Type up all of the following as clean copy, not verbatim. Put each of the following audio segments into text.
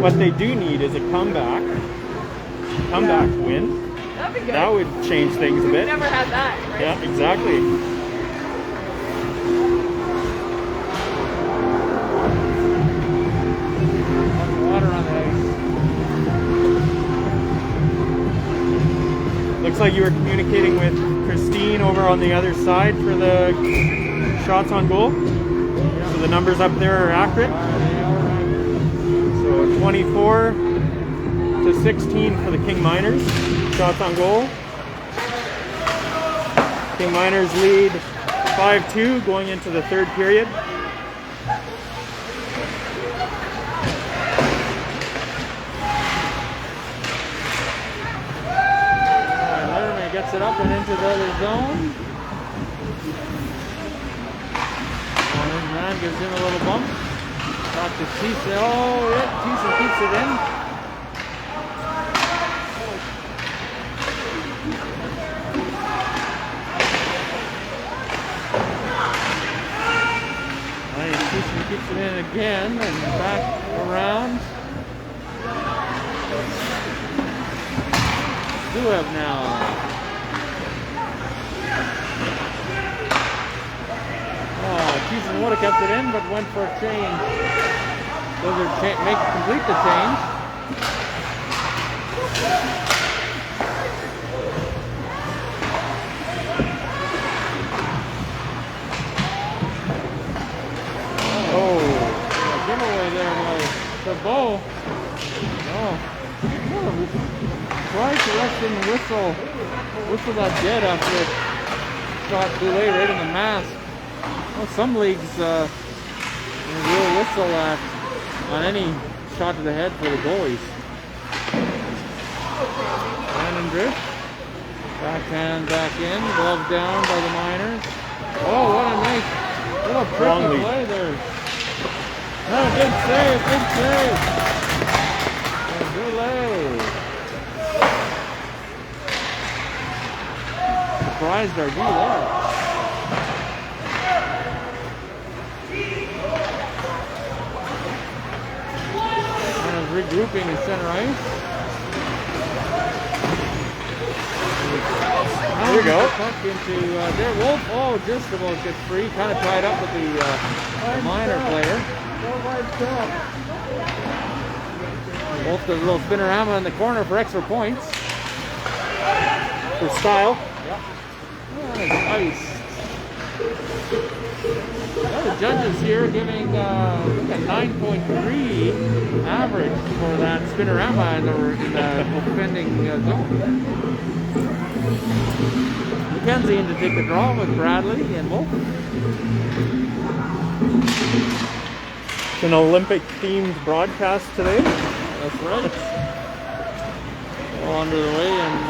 What they do need is a comeback win. That'd be good. That would change things a We bit. never had that, right? Yeah, exactly. Water on the ice. Looks like you were communicating with Christine over on the other side for the shots on goal. So the numbers up there are accurate. So 24 to 16 for the King Miners. Shots on goal. King Miners lead 5-2 going into the third period. Letterman gets it up and into the other zone. Man gives him a little bump. Back to Thiessen. Oh, yeah, Thiessen keeps it in. Thiessen keeps it in again and back around. Zuev now. Thiessen would have kept it in, but went for a change. Blizzard complete the change. Oh, giveaway there by Chabot. Oh, twice the Russian whistle that dead after it shot Boulay right in the mask. Well, some leagues will whistle on any shot to the head for the goalies. Brandon Drift. Backhand back in. Glove down by the Miners. Oh, what a tricky play there. No, good save. Boulay. Surprised our D there. Regrouping in center ice. There we go. Puck into there. Wolf, just about gets free. Kind of tied up with the Miner player. Wolf does a little spinorama in the corner for extra points. For style. Yep. Ice. Well, the judges here giving a 9.3 average for that spinorama in the offending zone. McKenzie in to take the draw with Bradley and Wolf. It's an Olympic-themed broadcast today. That's right. All under the way in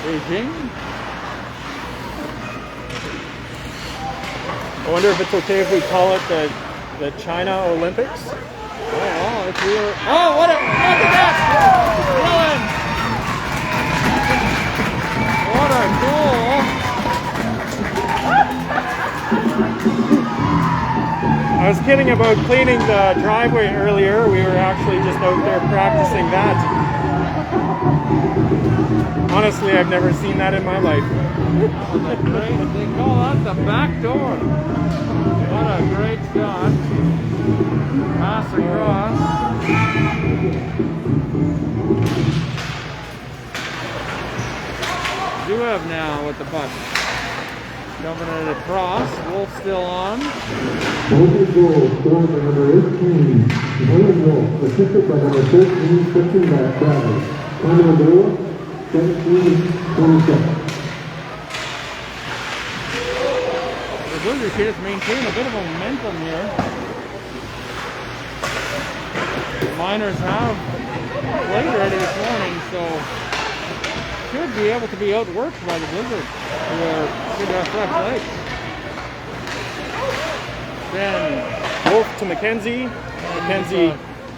Beijing. I wonder if it's okay if we call it the China Olympics. Oh, if we were. Oh, look at that! What a goal! I was kidding about cleaning the driveway earlier. We were actually just out there practicing that. Honestly, I've never seen that in my life. They call that the back door. What a great shot. Pass across. Zuev now with the puck. Dumping it across. Wolf still on. Golden goal scored by number 18. Golden Wolf, assisted by number 13, Christian Bradley. Time on goal, 17-27. The Blizzard kids maintain a bit of momentum here. The Miners have played already this morning, so should be able to be outworked by the Blizzard, who are good to have fresh legs. Then Wolf to McKenzie. McKenzie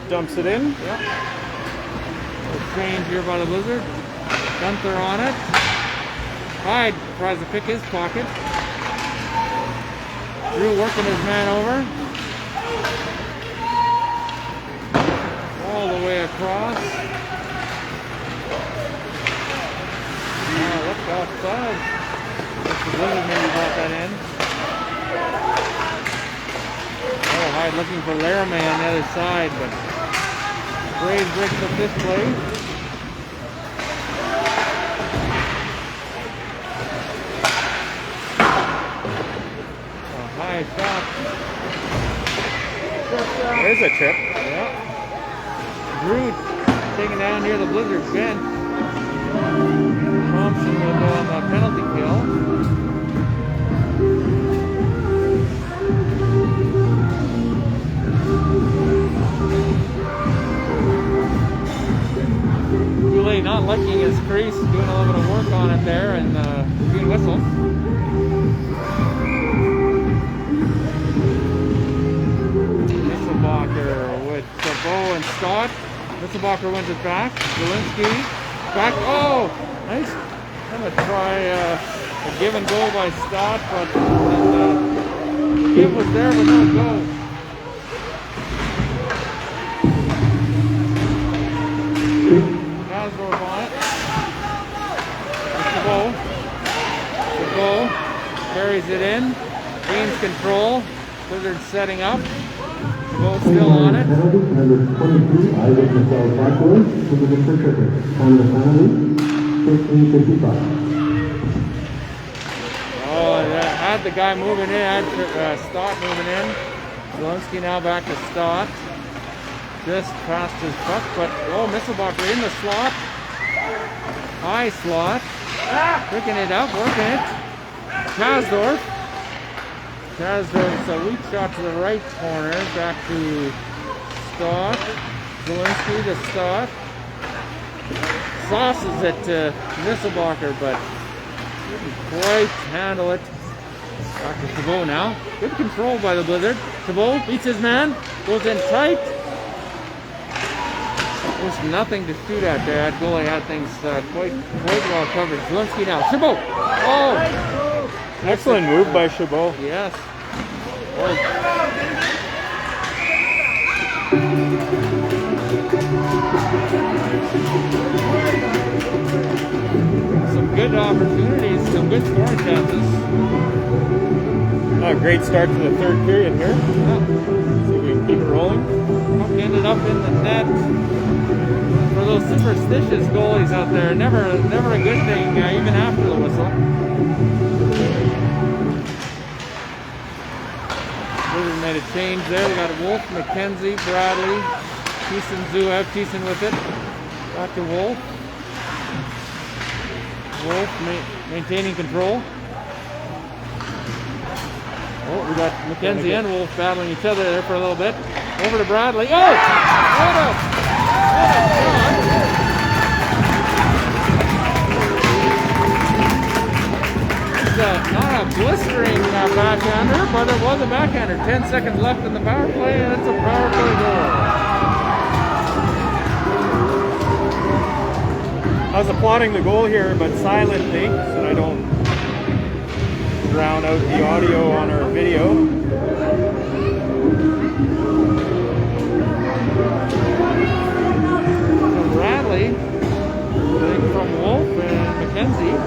dumps it in. yep. Change here by the Blizzard. Gunther on it. Hyde tries to pick his pocket. Drew working his man over. All the way across. Look outside. Mr. Blizzard maybe brought that in. Oh, Hyde looking for Laramie on the other side, but Braves breaks up this play. High shot. There's a trip. Yeah. Drew taken down near the Blizzard bench. Thompson will go on the penalty kill. Goulet not liking his crease, doing a little bit of work on it there, and green whistle. Misselbacher with Chabot and Stott. Misselbacher wins it back. Zielinski back. Oh, nice. I'm going to try a give and go by Stott, but the give was there, but no go. Kasdorf on it. Chabot. Chabot carries it in. Gains control. Blizzard setting up. Chabot still on it. Penalty, number 23, Isaac Michelle Parkway, to the Mr. Tripper. On the penalty, 15:55. Oh, that had the guy moving in, had Stott moving in. Zielinski now back to Stott. Just past his puck, but Misselbacher in the slot. High slot. Picking it up, working it. Kasdorf. Kasdorf's a weak shot to the right corner. Back to Stott. Zielinski to Stott. Sauces it to Misselbacher, but didn't quite handle it. Back to Chabot now. Good control by the Blizzard. Chabot beats his man. Goes in tight. There's nothing to shoot at there. Goulet had things quite well covered. Zielinski now. Chabot! Oh! Excellent move by Chabot. Yes. Some good opportunities, some good scoring chances. Great start to the third period here. Yeah. See if we can keep it rolling. Puck ended up in the net. For those superstitious goalies out there, never a good thing, even after the whistle. Blizzard made a change there. We got Wolf, McKenzie, Bradley, Thiessen, Zuev. Thiessen with it. Back to Wolf. Wolf maintaining control. Oh, we got McKenzie and Wolf battling each other there for a little bit. Over to Bradley. Oh! What a shot! Not a blistering backhander, but it was a backhander. 10 seconds left in the power play, and it's a power play goal. I was applauding the goal here, but silently, so that I don't drown out the audio on our video. From Bradley, from Wolf and McKenzie.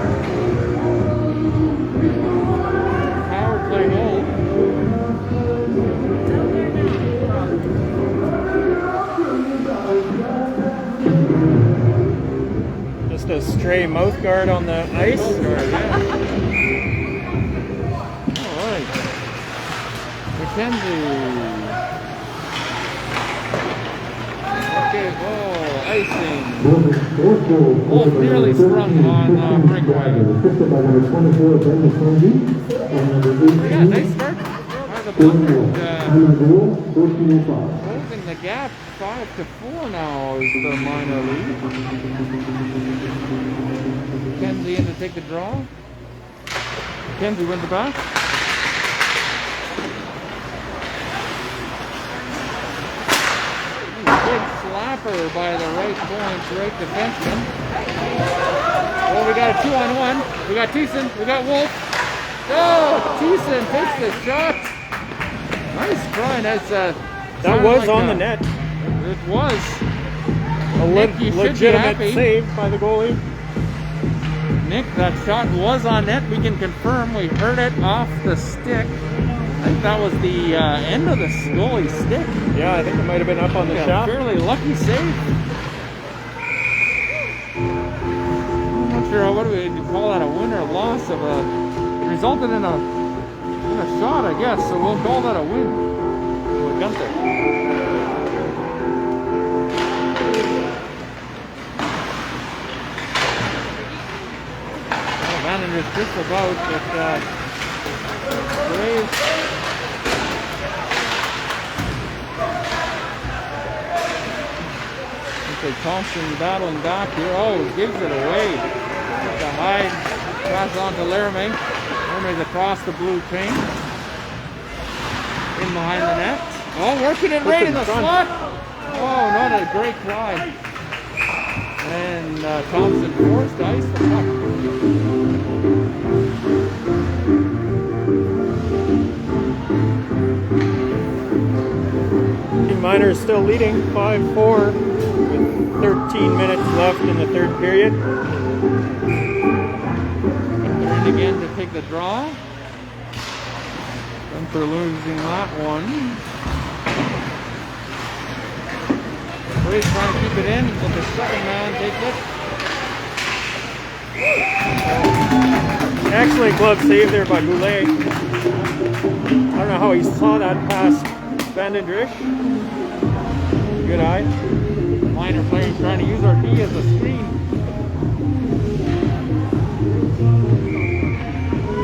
Power play goal. Just a stray mouth guard on the ice. Alright. McKenzie. Okay, ball, icing. Wolf nearly sprung on breakaway. Yeah, nice start by the Blizzard. Closing the gap 5-4 now is the minor lead. McKenzie in to take the draw. McKenzie wins the back. Big slapper by the right point, right defenseman. Well, we got a 2-on-1. We got Thiessen, we got Wolf. Oh, Thiessen takes the shot. Nice try. That's That sounded was like on the net. It was. A Nick, you should be legitimate happy. save by the goalie. Nick, that shot was on net. We can confirm. We heard it off the stick. I think that was the end of the goalie stick. Yeah, I think it might have been up on the Yeah, shaft. fairly lucky save. I'm not sure what do we call that, a win or loss of a. It resulted in a shot, I guess. So we'll call that a win. So Gunther. Vandenberg is just about, but Graves. Okay, Thompson battling back here. Oh, gives it away. The hide pass on to Laramie. Larame's across the blue paint. In behind the net. Oh, working it right in the slot. Oh, not a great try. And Thompson forced to ice the puck. Team Miners still leading 5-4 with 13 minutes left in the third period. Turned again to take the draw. Gunther losing that one. Braves trying to keep it in, but the second man takes it. Excellent glove save there by Goulet. I don't know how he saw that past Vandendrick. Good eye. Minor players trying to use our D as a screen.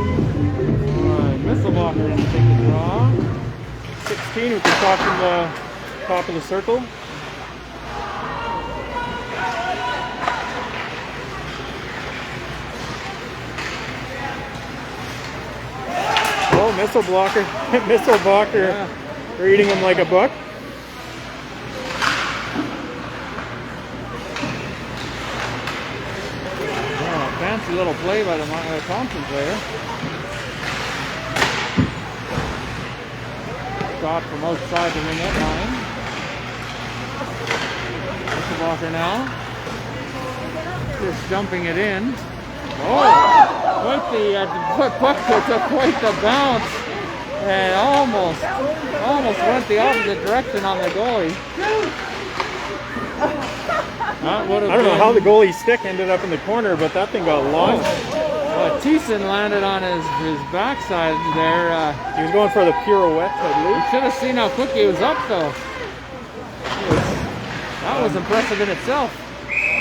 Alright, Misselbacher in to take the draw. 16 with the shot from the top of the circle. Oh, Misselbacher Yeah. reading him like a book. Oh, fancy little play by the Thompson player. Shot from outside the ring net line. Misselbacher now. Just dumping it in. Oh, quite the puck took quite the bounce, and almost went the opposite direction on the goalie. That would have I don't know been- how the goalie stick ended up in the corner, but that thing got launched. Thiessen landed on his backside there. He was going for the pirouette, I You believe. should have seen how quick he was up, though. That was impressive in itself.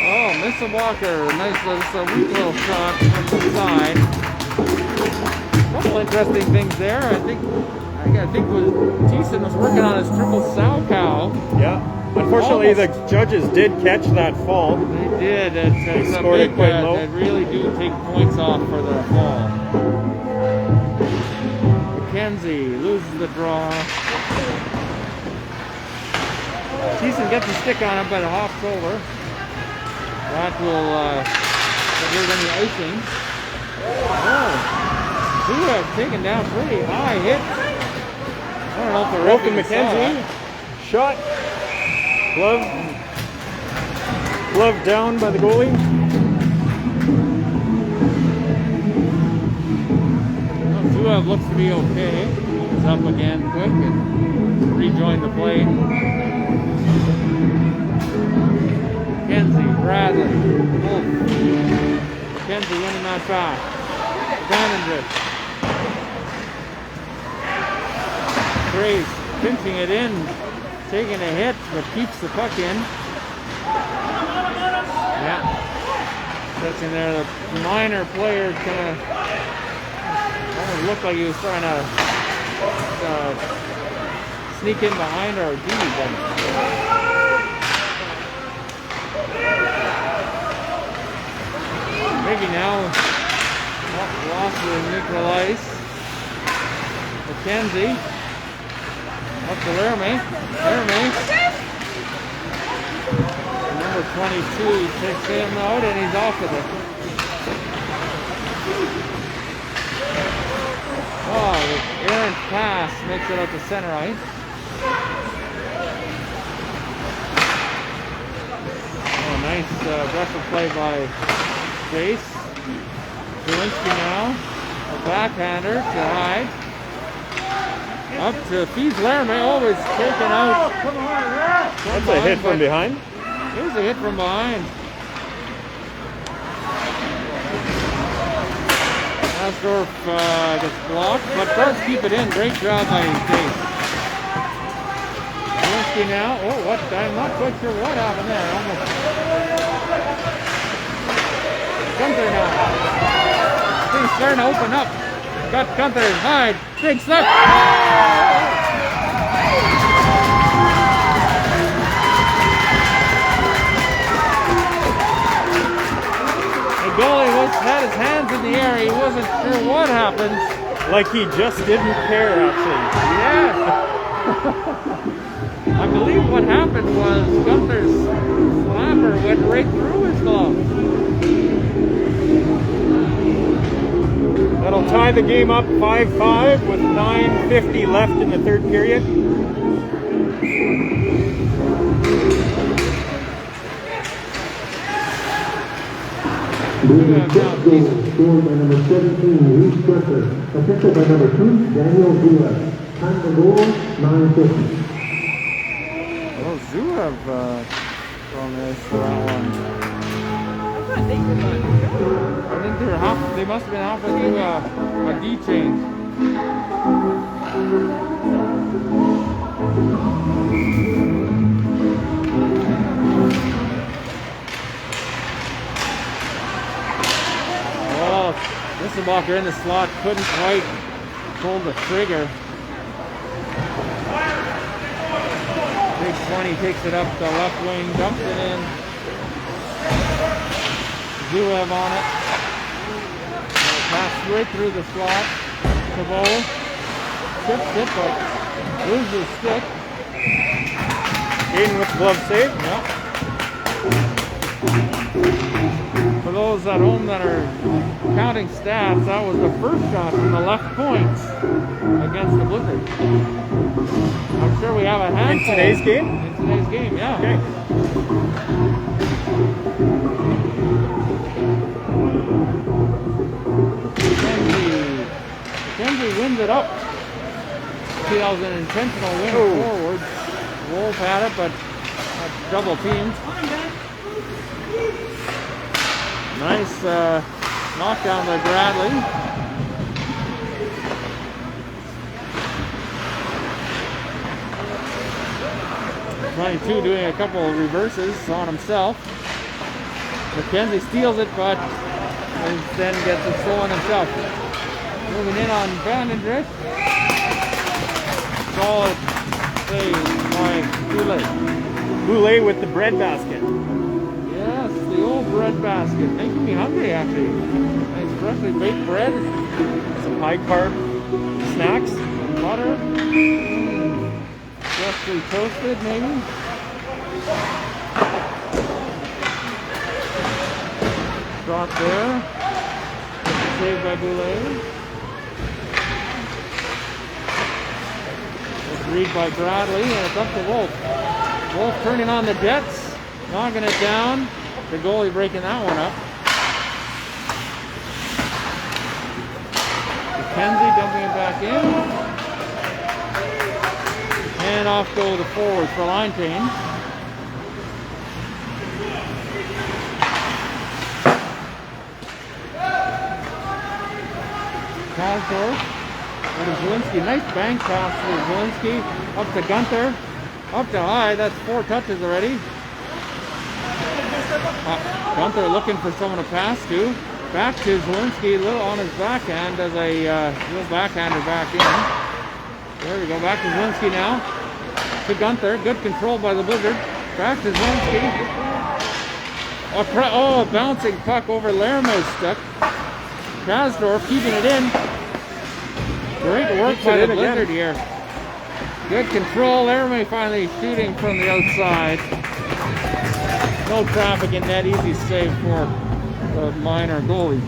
Oh, Misselbacher, nice weak little shot from the side. Couple interesting things there. I think Thiessen was working on his triple sow cow. Yeah. Unfortunately, the judges did catch that fall. They did. It's a scored it big, quite low. they really do take points off for the fall. McKenzie loses the draw. Thiessen gets a stick on him, but it hops over. That will get any icing. Oh, two have taken down pretty high hit. I don't know if the Wilton referee saw McKenzie. that. Shot. Glove down by the goalie. Zuev looks to be okay. He's up again quick and rejoined the play. McKenzie, Bradley, Wolf. McKenzie winning that back. Vandenberg. Graves pinching it in, taking a hit, but keeps the puck in. Yeah. That's in there. The minor player kind of almost looked like he was trying to sneak in behind our D, but maybe now lost with Nikolais. McKenzie up to Laramie. Number 22 takes him out and he's off with it. Oh, the errant pass makes it out to center ice. Oh, nice aggressive play by Chase. Zielinski now, a backhander to Hyde. Up to feeds Laramie, always taken out. That's a hit from behind. Here's a hit from behind. Asdorf gets blocked, but does keep it in. Great job by Chase. Zielinski now. Oh, what? I'm not quite sure what happened there. Almost. Gunther now. Things starting to open up. Got Gunther. Hyde. Big slip. The goalie had his hands in the air. He wasn't sure what happened. Like he just didn't care, actually. Yeah. I believe what happened was Gunther's slapper went right through his glove. That'll tie the game up 5-5 with 9:50 left in the third period. Moving first goal scored by number 17, Reese Dresser. Assisted by number 2, Daniel Zula. Time to goal, 9:50. Oh, Zuev from this for that one. I think they must have been halfway through a D change. Oh, Nissenbacher in the slot couldn't quite pull the trigger. Big 20 takes it up the left wing, dumps it in. Zuev on it. Pass right through the slot. Cavoe tips it, but loses stick. Aiden with glove save. Yep. For those at home that are counting stats, that was the first shot from the left point against the Blizzard. I'm sure we have a handful. In today's game? In today's game, yeah. Okay. McKenzie wins it up. See, that was an intentional win forward. Wolf had it, but double teamed. Nice knockdown by Bradley. '22 doing a couple of reverses on himself. McKenzie steals it, but then gets it stolen himself. Moving in on Vandendrift. Solid save by Goulet. Goulet with the bread basket. Yes, the old bread basket. Making me hungry, actually. Nice freshly baked bread. Some high carb snacks. Some butter. Freshly toasted, maybe. Drop there. Saved by Goulet. Read by Bradley, and it's up to Wolf. Wolf turning on the Jets, knocking it down. The goalie breaking that one up. McKenzie dumping it back in. And off go the forwards for line change. Kasdorf. Over to Zielinski. Nice bank pass for Zielinski. Up to Gunther. Up to Hyde. That's 4 touches already. Gunther looking for someone to pass to. Back to Zielinski. Little on his backhand. Does a little backhander back in. There we go. Back to Zielinski now. To Gunther. Good control by the Blizzard. Back to Zielinski. A bouncing puck over Laramie's stick. Kasdorf keeping it in. Great work by the Blizzard here. Good control. Laramie finally shooting from the outside. No traffic in net. Easy save for the minor goalie.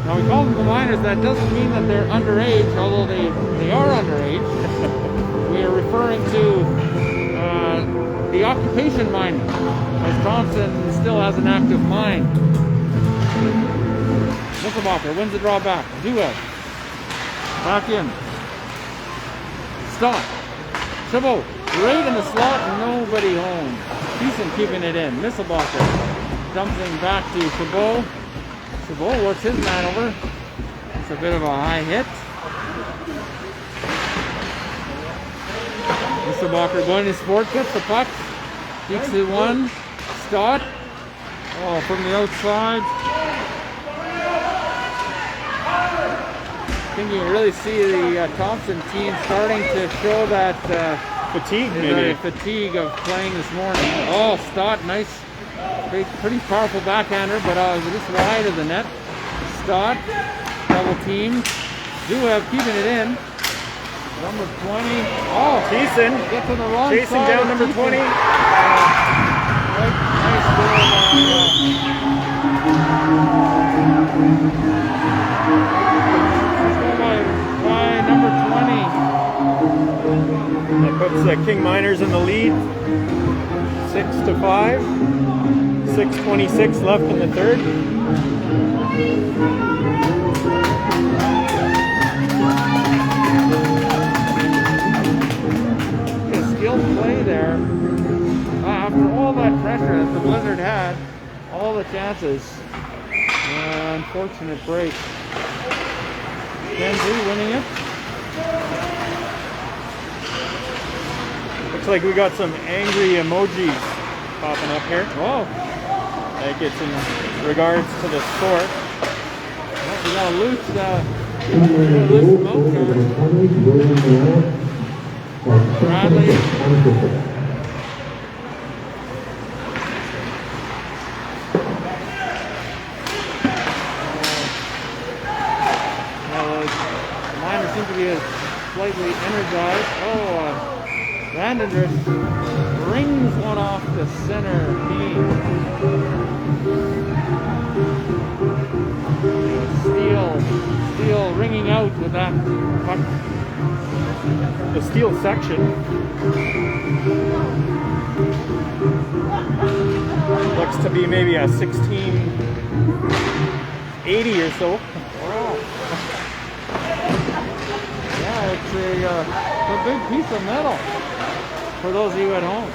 Now we call them the minors. That doesn't mean that they're underage, although they are underage. We are referring to the occupation mining, as Thompson still has an active mine. Nisselbacher wins the draw back. Duet. Back in. Stop. Chabot. Right in the slot. Nobody home. Thiessen keeping it in. Nisselbacher. Dumping back to Chabot. Chabot works his man over. It's a bit of a high hit. Nisselbacher going to sport, gets the puck. Peeks it one. Stott. Oh, from the outside. I think you can really see the Thompson team starting to show that Fatigue, maybe. Fatigue of playing this morning. Oh, Stott, nice, pretty powerful backhander, but just wide of the net. Stott, double team. Duev keeping it in. Number 20. Oh, Thiessen gets on the wrong chasing side down of number Thiessen. 20. Nice goal by number 20. That puts the King Miners in the lead, 6-5. 6:26 left in the third. A skilled play there. After all that pressure that the Blizzard had, all the chances. Unfortunate break. Kenzie winning it. Looks like we got some angry emojis popping up here. Oh, Like it's in regards to the score. well, we got a loose smoke Bradley. The Miners seem to be slightly energized. Vandendrift rings one off the center beam. Steel ringing out with that puck. The steel section. Looks to be maybe a 1680 or so. Wow. Yeah, it's a big piece of metal for those of you at home.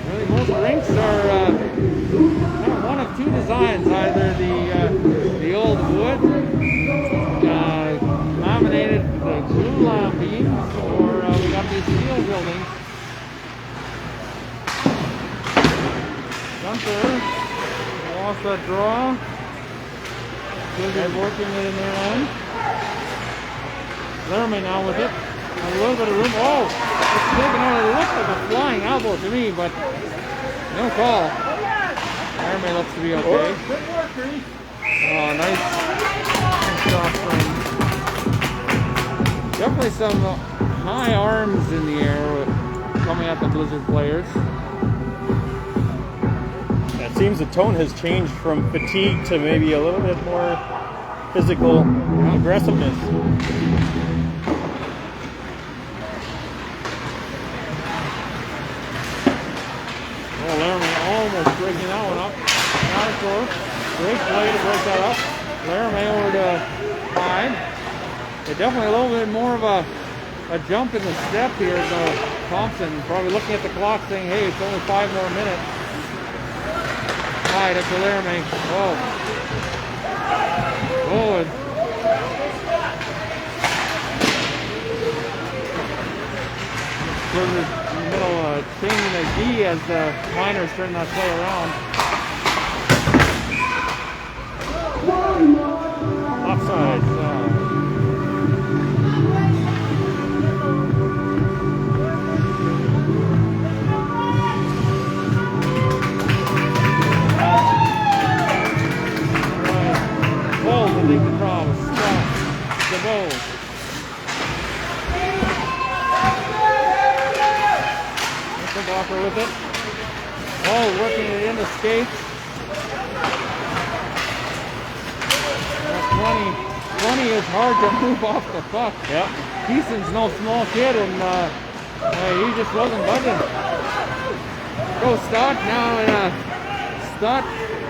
Really, most rinks are one of two designs, either the old wood laminated glue lam beams, or we got these steel buildings. Gunther lost that draw. Blizzard working it in their end. Lerman now with it. A little bit of room. Oh! It's taken out. It looked like a flying elbow to me, but no call. Lerman looks to be okay. Good work, Reese. Oh, nice shot from. Definitely some high arms in the air coming at the Blizzard players. It seems the tone has changed from fatigue to maybe a little bit more physical aggressiveness. Oh, Laramie almost breaking that one up. Great play to break that up. Laramie over to 5. They're definitely a little bit more of a jump in the step here. So Thompson probably looking at the clock saying, hey, it's only 5 more minutes. Up to Laramie. Oh. Good. Blizzard in the middle changing the D as the Miners turn that play around. Offside. Rickenbacker with it. Oh, working it into skates. 20 is hard to move off the puck. Yeah. Thiesen's no small kid, and he just wasn't budging. Go Stott now, and Stott.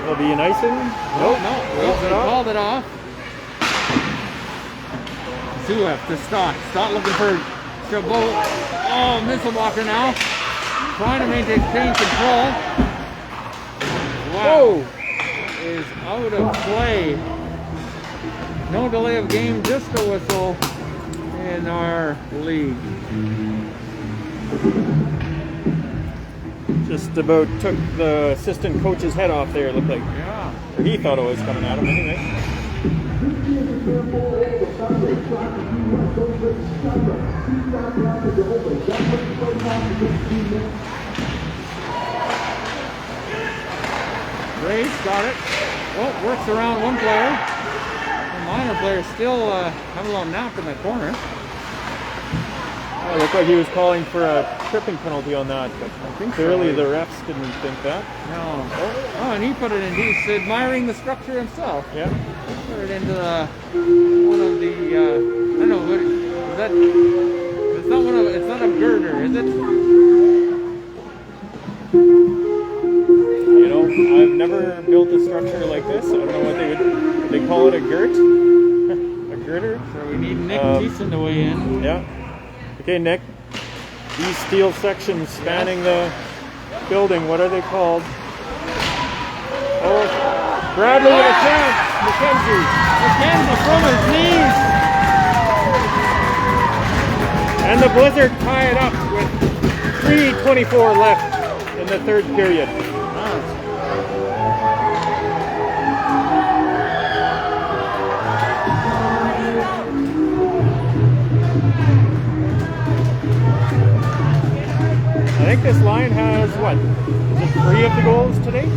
Will be an icing? Nope. No, Leaves he it off. called it off. Sueff to Stott. Stott looking for Chabot. Oh, Misselbacher now. Trying to maintain control. Wow. Is out of play. No delay of game, just a whistle in our league. Just about took the assistant coach's head off there, it looked like. Yeah. Or he thought it was coming at him anyway. Grace got it. Oh, works around one player. The minor player still having a little nap in the corner. Oh, it looked like he was calling for a tripping penalty on that, but I think clearly so. the refs didn't think that. No. Oh, and he put it in. He's admiring the structure himself. Yeah. Put it into one of the. I don't know what is that. It's not one of. It's not a girder, is it? You know, I've never built a structure like this. I don't know what would they call it, a girt? A girder? So we need Nick Thiessen to weigh in. Yeah. Okay, Nick. These steel sections spanning the building, what are they called? Oh, Bradley with a chance. McKenzie. McKenzie from his knees. And the Blizzard tie it up with 3:24 left in the third period. I think this line has what? Is it 3 of the goals today? 1,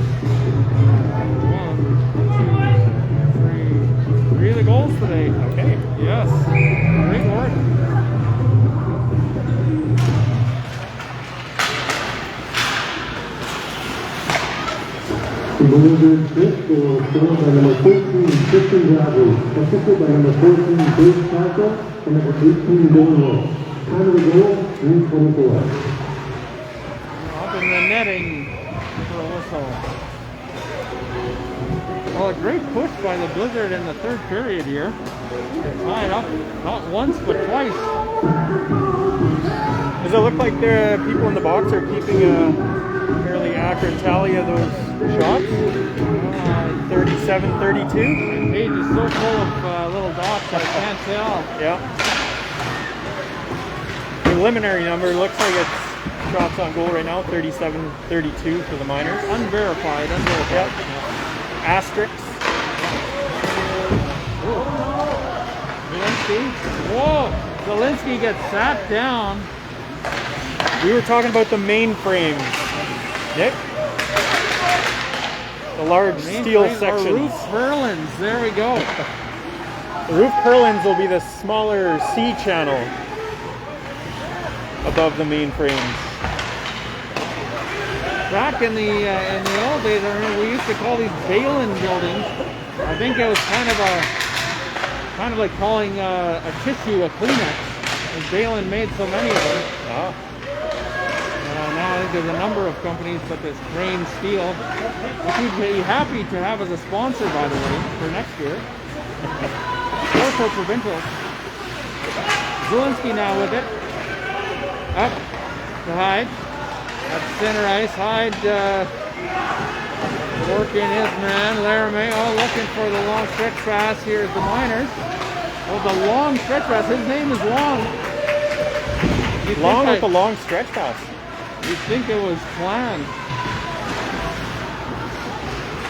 2, 3. 3 of the goals today. Okay. Yes. Great work. The Blizzard fifth goal scored by number 14, Tristan Bradley, assisted by number 14, Dave Castle, and number 18, Dylan Rowe. Time of the goal, 3:24. Up in the netting for a whistle. Well, a great push by the Blizzard in the third period here. They tie it up not once but twice. Does it look like the people in the box are keeping a fairly accurate tally of those shots? 37-32? The page is so full of little dots that I can't tell. Yeah. Preliminary number looks like it's shots on goal right now, 37-32 for the Miners. Unverified. Yep. Asterisks. Zielinski. Whoa! Zielinski gets sat down. We were talking about the mainframes, Nick. The large steel sections. Roof purlins. There we go. The roof purlins will be the smaller C channel above the mainframes. Back in the old days, I remember we used to call these Balin buildings. I think it was kind of like calling a tissue a Kleenex. As Balin made so many of them. Ah. Now I think there's a number of companies such as Crane Steel, which we'd be happy to have as a sponsor, by the way, for next year. Or for provincial. Zielinski now with it. Up to Hyde. At center ice, Hyde working his man, Laramie, looking for the long stretch pass. Here's the Miners. Oh, the long stretch pass, his name is Long. Long with the long stretch pass. You'd think it was planned.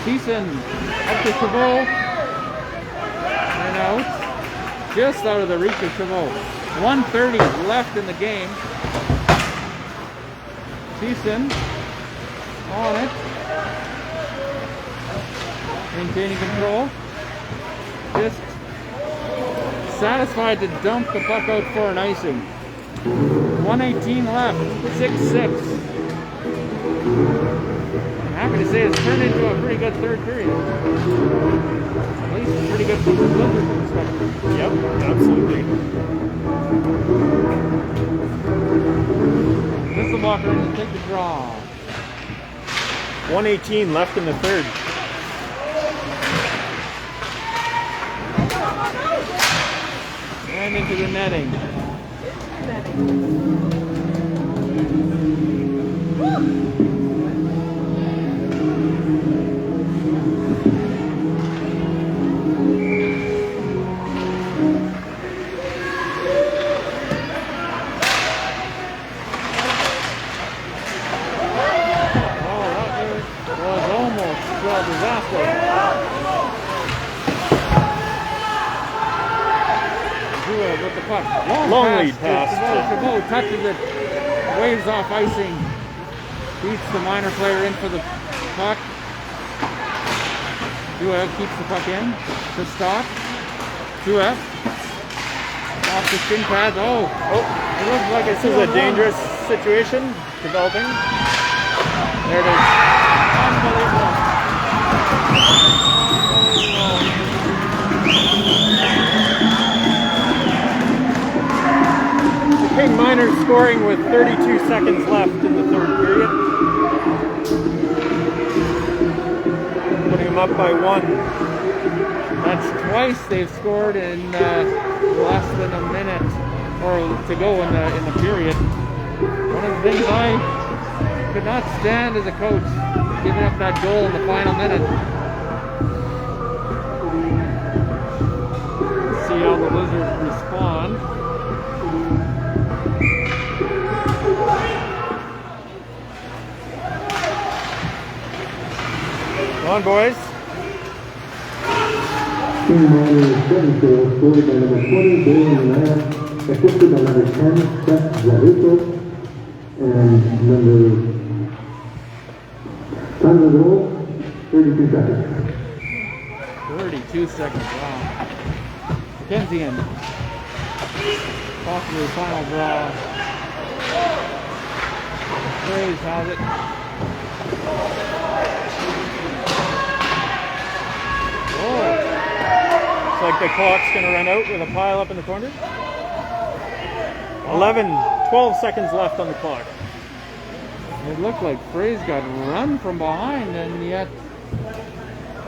Thiessen up to Chabot. And out. Just out of the reach of Chabot. 1:30 left in the game. Thiessen on it. Maintaining control. Just satisfied to dump the puck out for an icing. 1:18 left. 6-6. I'm happy to say it's turned into a pretty good third period. At least pretty good from the Blizzard perspective. Yep, absolutely. Nisselbacher to take the draw. 1:18 left in the third. And into the netting. With the puck. Long lead pass. Chabot touches it, waves off icing, beats the minor player in for the puck. Duev keeps the puck in to stop. Duev off the shin pads. Oh, it looks like This is a dangerous situation developing. There it is. Unbelievable. King Miners scoring with 32 seconds left in the third period. Putting them up by 1. That's twice they've scored in less than a minute or to go in the period. One of the things I could not stand as a coach, giving up that goal in the final minute. Let's see how the Lizards respond. Come on, boys. King Miners 7 goals scored by number 20, Dalen Naya, assisted by number 10, Seth Zaruto, and number time of the goal, 32 seconds. 32 seconds, wow. Mackenzie, possibly final draw. Graves has it. Looks like the clock's going to run out with a pile up in the corner. 12 seconds left on the clock. It looked like Fraze got run from behind, and yet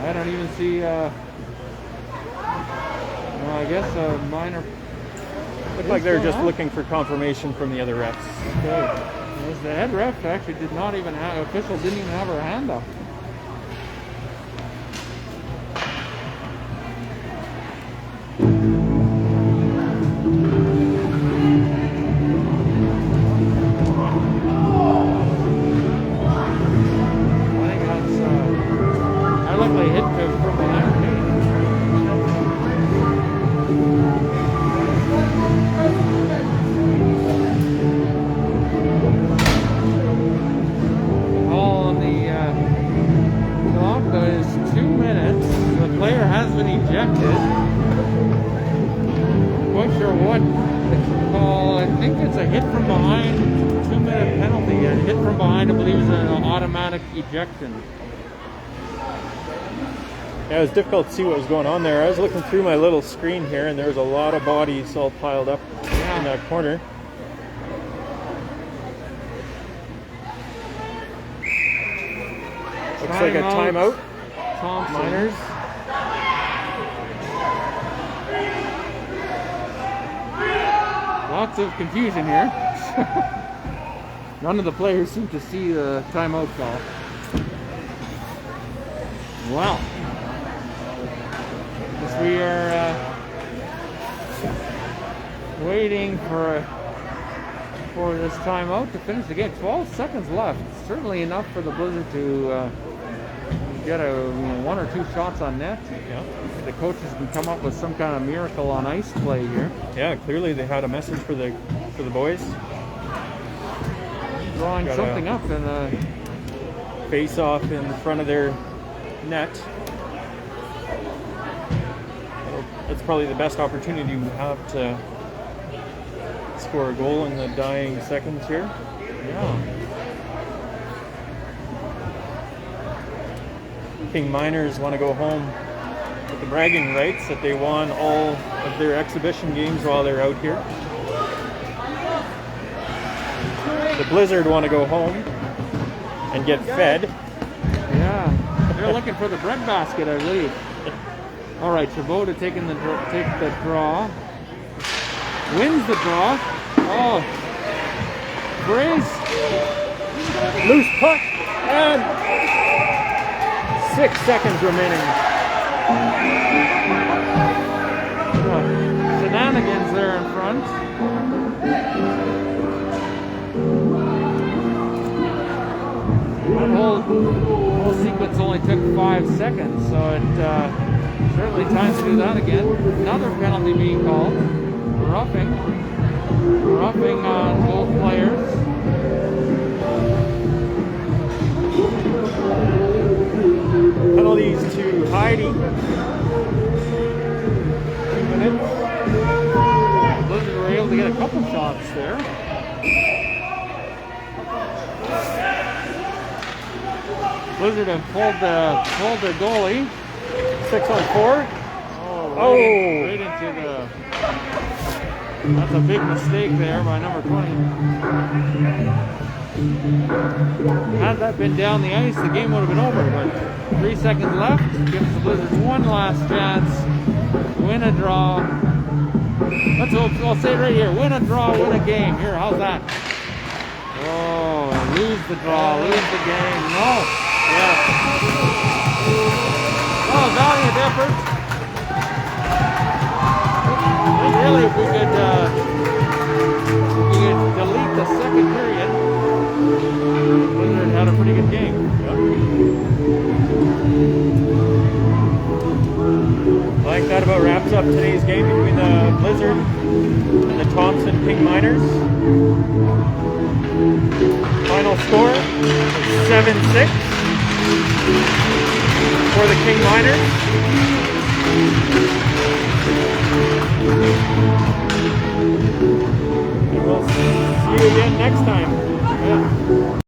I don't even see. Well, I guess a minor. Looked like they were just looking for confirmation from the other refs. Okay. The head ref actually did not even have. Official didn't even have her hand up. Ejection. Yeah, it was difficult to see what was going on there. I was looking through my little screen here, and there was a lot of bodies all piled up in that corner. Looks like a timeout. Thompson. Miners. Lots of confusion here. None of the players seem to see the timeout call. Well, as we are waiting for this timeout to finish the game. 12 seconds left. Certainly enough for the Blizzard to get one or two shots on net. Yeah. The coaches can come up with some kind of miracle on ice play here. Yeah, clearly they had a message for the boys. Drawing something up in a face off in front of their net. That's probably the best opportunity we have to score a goal in the dying seconds here. Yeah. King Miners want to go home with the bragging rights that they won all of their exhibition games while they're out here. The Blizzard want to go home and get fed. Yeah, they're looking for the breadbasket, I believe. All right, Chabot taking the take the draw, wins the draw. Oh, Brace, Loose puck, and 6 seconds remaining. Shenanigans there in front. That whole sequence only took 5 seconds, so it certainly time to do that again. Another penalty being called. Roughing on both players. Penalties to Heidi. 2 minutes. Blizzard were able to get a couple shots there. Blizzard have pulled their goalie. 6 on 4. Oh, right into the. That's a big mistake there by number 20. Had that been down the ice, the game would have been over. But 3 seconds left gives the Blizzards one last chance. Win a draw. I'll say it right here. Win a draw, win a game. Here, how's that? Oh, lose the draw, lose the game. No. Yes. Oh, valiant effort. Really, if we could delete the second period, Blizzard had a pretty good game. Yep. I think that about wraps up today's game between the Blizzard and the Thompson King Miners. Final score is 7-6 for the King Miners.